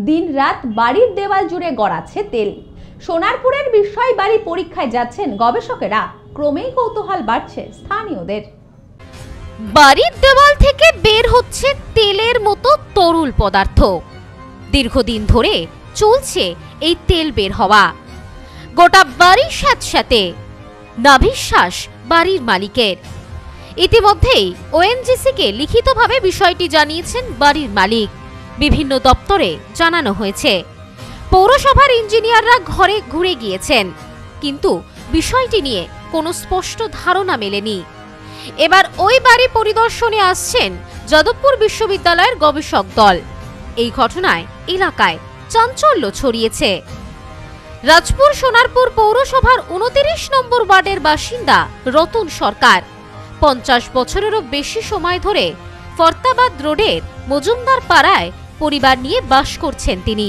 দিনরাত বাড়ির দেওয়াল জুড়ে গড়াচ্ছে তেল। সোনারপুরের বিস্ময় বাড়ি পরীক্ষায় যাচ্ছেন গবেষকেরা। ক্রমেই কৌতূহল বাড়ছে স্থানীয়দের। বাড়ির দেওয়াল থেকে বের হচ্ছে তেলের মতো তরল পদার্থ। দীর্ঘদিন ধরে চলছে এই তেল বের হওয়া। গোটা বাড়ির স্যাঁতস্যাঁতে, নাভিশ্বাস বাড়ির মালিকের। ইতিমধ্যেই ওএনজিসিকে লিখিতভাবে বিষয়টি জানিয়েছেন বাড়ির মালিক। বিভিন্ন দপ্তরে জানানো হয়েছে। পৌরসভার ইঞ্জিনিয়াররা ঘরে ঘুরে গিয়েছেন, কিন্তু বিষয়টি নিয়ে কোনো স্পষ্ট ধারণা মেলেনি। এবার ওই বাড়ি পরিদর্শনে আসছেন যাদবপুর বিশ্ববিদ্যালয়ের গবেষক দল। এই ঘটনায় এলাকায় চাঞ্চল্য ছড়িয়েছে। রাজপুর সোনারপুর পৌরসভার 29 নম্বর ওয়ার্ডের বাসিন্দা রতন সরকার 50 বছরেরও বেশি সময় ধরে ফরতাবাদ রোডের মজুমদার পাড়ায় পরিবার নিয়ে বাস করছেন তিনি।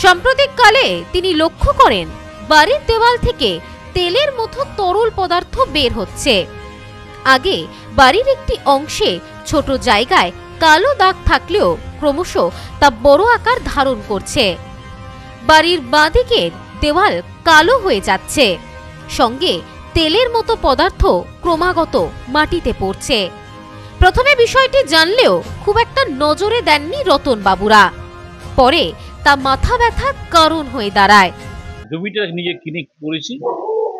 সাম্প্রতিককালে তিনি লক্ষ্য করেন বাড়ির দেওয়াল থেকে তেলের মতো তরল পদার্থ বের হচ্ছে। আগে বাড়ির একটি অংশে ছোট জায়গায় কালো দাগ থাকলেও ক্রমশ তা বড় আকার ধারণ করছে। বাড়ির বাঁদিকের দেওয়াল কালো হয়ে যাচ্ছে, সঙ্গে তেলের মতো পদার্থ ক্রমাগত মাটিতে পড়ছে। প্রথমে বিষয়টি জানলেও খুব একটা নজরে দেননি রতন বাবুরা। পরে তা মাথা ব্যথার কারণ হয়ে দাঁড়ায়। জমিটা নিজে কিনে করেছি,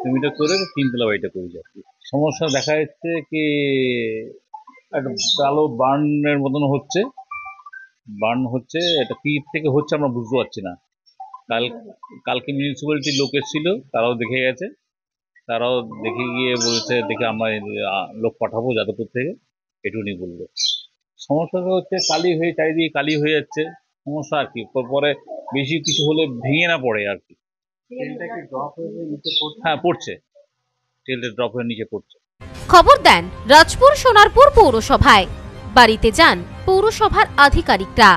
জমিটা করে 3 তলা বাড়িটা করেছি। সমস্যা দেখা যাচ্ছে কি একটা কালো বার্নের মতন হচ্ছে, এটা কি থেকে হচ্ছে আমরা বুঝতে পারছি না। কালকে মিউনিসিপ্যালিটির লোক এসেছিল, তারাও দেখে গেছে। তারাও দেখে গিয়ে বলেছে দেখে আমরা লোক পাঠাবো যাদবপুর থেকে, এটুকুনি বললো। সমস্যাটা হচ্ছে কালি হয়ে চারিদিকে কালি হয়ে যাচ্ছে, সমস্যা আর কি। পরে বেশি কিছু হলে ভেঙে না পড়ে আর কি। হ্যাঁ পড়ছে, তেলটা ড্রপ হয়ে নিচে পড়ছে। খবর দেন রাজপুর সোনারপুর পৌরসভায়। বাড়িতে যান পৌরসভার আধিকারিকরা।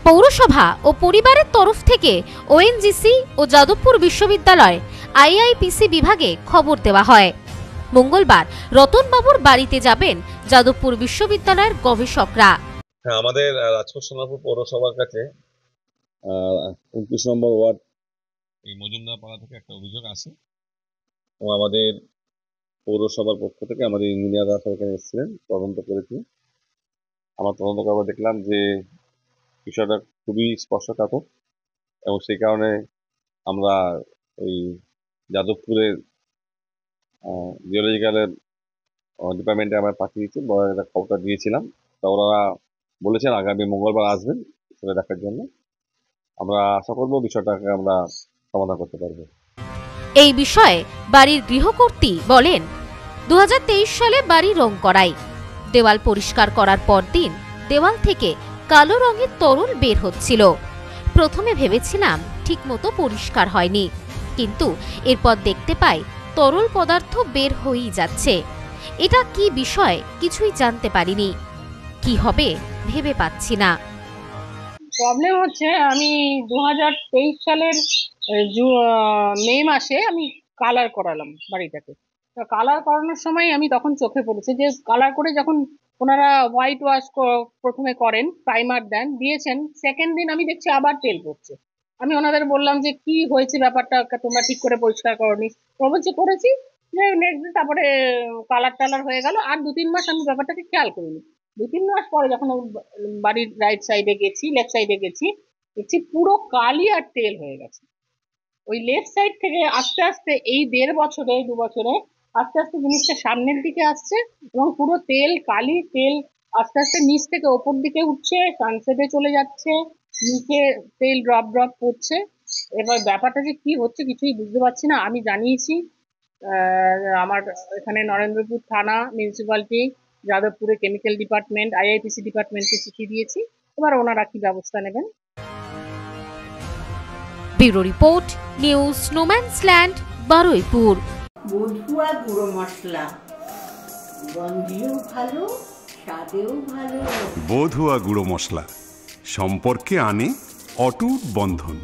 পৌরসভা ও পরিবারের তরফ থেকে ওএনজিসি ও যাদবপুর বিশ্ববিদ্যালয় আইআইপিসি বিভাগে খবর দেওয়া হয়। মঙ্গলবার রতন বাবুর বাড়িতে যাবেন যাদবপুর বিশ্ববিদ্যালয়ের গবেষকরা। হ্যাঁ, আমাদের রাজপুর সোনারপুর পৌরসভার কাছে 29 নম্বর ওয়ার্ড এই মজুমদার পাড়া থেকে একটা অভিযোগ আসে এবং আমাদের পৌরসভার পক্ষ থেকে আমাদের ইঞ্জিনিয়াররা এখানে এসেছিলেন, তদন্ত করেছি। আমরা তদন্ত করে দেখলাম যে বিষয়টা খুবই স্পর্শকাতর এবং সেই কারণে আমরা ওই যাদবপুরের জিওলজিক্যালের ডিপার্টমেন্টে আমরা পাঠিয়েছি, বড় একটা খবরটা দিয়েছিলাম। তা ওরা বলেছেন আগামী মঙ্গলবার আসবেন সেটা দেখার জন্য। আমরা আশা করবো বিষয়টাকে আমরা সমাধান করতে পারবো। এই বিষয়ে বাড়ির গৃহকর্ত্রী বলেন, 2023 সালে বাড়ি রং করাই। দেওয়াল পরিষ্কার করার পরদিন দেওয়াল থেকে কালো রঙের তরল বের হচ্ছিল। প্রথমে ভেবেছিলাম ঠিকমতো পরিষ্কার হয়নি, কিন্তু এরপর দেখতে পাই তরল পদার্থ বের হয়েই যাচ্ছে। এটা কি বিষয় কিছুই জানতে পারিনি, কি হবে ভেবে পাচ্ছি না। প্রবলেম হচ্ছে আমি 2023 সালের মে মাসে আমি কালার করালাম বাড়িটাকে। কালার করানোর সময় আমি তখন চোখে পড়েছে যে কালার করে যখন ওনারা হোয়াইট ওয়াশ প্রথমে করেন, প্রাইমার দেন, দিয়েছেন, সেকেন্ড দিন আমি দেখছি আবার তেল পড়ছে। আমি ওনাদের বললাম যে কি হয়েছে ব্যাপারটা, তোমরা ঠিক করে পরিষ্কার করনি। বলছে করেছি, যে নেক্সট তারপরে কালার টালার হয়ে গেল। আর 2-3 মাস আমি ব্যাপারটাকে খেয়াল করিনি। 2-3 মাস পরে যখন বাড়ির রাইট সাইডে গেছি, লেফট সাইডে গেছি, দেখছি পুরো কালি আর তেল হয়ে গেছে। ওই লেফট সাইড থেকে আস্তে আস্তে এই 1.5 বছরে 2 বছরে আস্তে আস্তে জিনিসটা সামনের দিকে আসছে এবং পুরো তেল কালি, তেল আস্তে আস্তে নিচ থেকে ওপর দিকে উঠছে, সানসেটে চলে যাচ্ছে, নিচে তেল ড্রপ ড্রপ পড়ছে। এবার ব্যাপারটা যে কি হচ্ছে কিছুই বুঝতে পারছি না। আমি জানিয়েছি আমার এখানে নরেন্দ্রপুর থানা, মিউনিসিপ্যালিটি, যাদবপুরে কেমিক্যাল ডিপার্টমেন্ট, আইআইপিসি ডিপার্টমেন্টকে চিঠি দিয়েছি। এবার ওনারা কি ব্যবস্থা নেবেন। Bureau report, news no man's land, Baruipur. বধুয়া গুঁড়ো মশলা, গন্ধেও ভালো, স্বাদেও ভালো। বধুয়া গুঁড়ো মশলা সম্পর্কে আনে অটুট বন্ধন।